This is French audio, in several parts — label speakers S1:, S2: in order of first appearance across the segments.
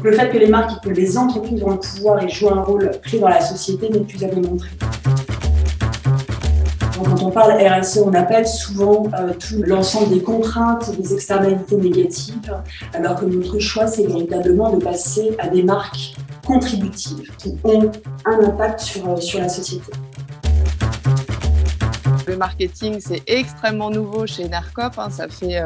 S1: le fait que les marques et que les entreprises ont le pouvoir et jouent un rôle clé dans la société n'est plus à démontrer. Quand on parle RSE, on appelle souvent tout l'ensemble des contraintes, des externalités négatives, alors que notre choix, c'est véritablement de passer à des marques contributives qui ont un impact sur la société.
S2: Le marketing, c'est extrêmement nouveau chez Enercoop. Ça fait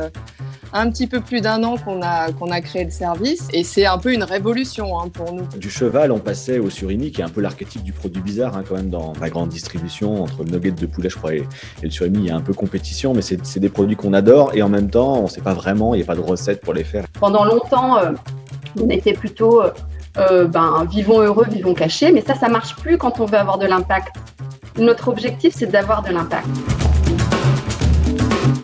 S2: un petit peu plus d'1 an qu'on a créé le service et c'est un peu une révolution pour nous.
S3: Du cheval, on passait au surimi, qui est un peu l'archétype du produit bizarre quand même dans la grande distribution. Entre le nugget de poulet, je crois, et le surimi, il y a un peu compétition, mais c'est des produits qu'on adore et en même temps, on ne sait pas vraiment, il n'y a pas de recette pour les faire.
S4: Pendant longtemps, on était plutôt vivons heureux, vivons cachés, mais ça marche plus quand on veut avoir de l'impact. Notre objectif, c'est d'avoir de l'impact.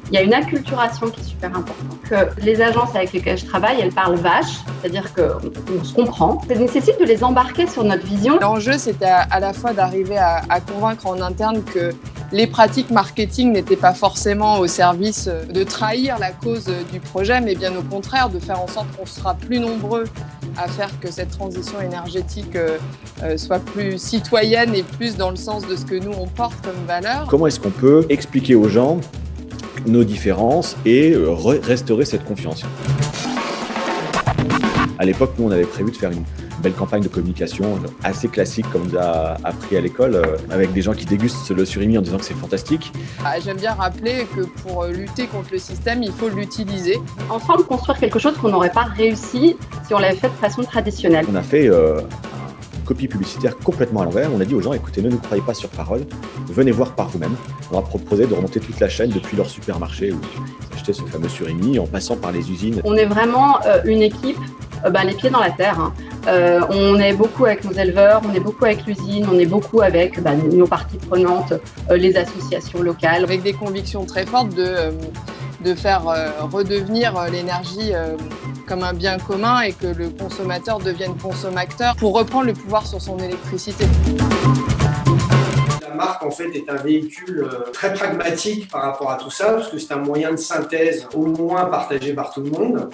S4: Il y a une acculturation qui est super importante. Que les agences avec lesquelles je travaille, elles parlent vache, c'est-à-dire qu'on se comprend. Ça nécessite de les embarquer sur notre vision.
S2: L'enjeu, c'était à la fois d'arriver à convaincre en interne que les pratiques marketing n'étaient pas forcément au service de trahir la cause du projet, mais bien au contraire, de faire en sorte qu'on sera plus nombreux à faire que cette transition énergétique soit plus citoyenne et plus dans le sens de ce que nous, on porte comme valeur.
S3: Comment est-ce qu'on peut expliquer aux gens nos différences et restaurer cette confiance? À l'époque, nous, on avait prévu de faire une belle campagne de communication assez classique, comme on nous a appris à l'école, avec des gens qui dégustent le surimi en disant que c'est fantastique.
S2: J'aime bien rappeler que pour lutter contre le système, il faut l'utiliser.
S4: Ensemble, construire quelque chose qu'on n'aurait pas réussi si on l'avait fait de façon traditionnelle.
S3: On a fait copie publicitaire complètement à l'envers. On a dit aux gens, écoutez, ne nous croyez pas sur parole, venez voir par vous-même. On leur a proposé de remonter toute la chaîne depuis leur supermarché où ils achetaient ce fameux surimi en passant par les usines.
S4: On est vraiment une équipe, les pieds dans la terre. On est beaucoup avec nos éleveurs, on est beaucoup avec l'usine, on est beaucoup avec nos parties prenantes, les associations locales.
S2: Avec des convictions très fortes de faire redevenir l'énergie comme un bien commun et que le consommateur devienne consommateur pour reprendre le pouvoir sur son électricité.
S5: La marque, en fait, est un véhicule très pragmatique par rapport à tout ça, parce que c'est un moyen de synthèse au moins partagé par tout le monde.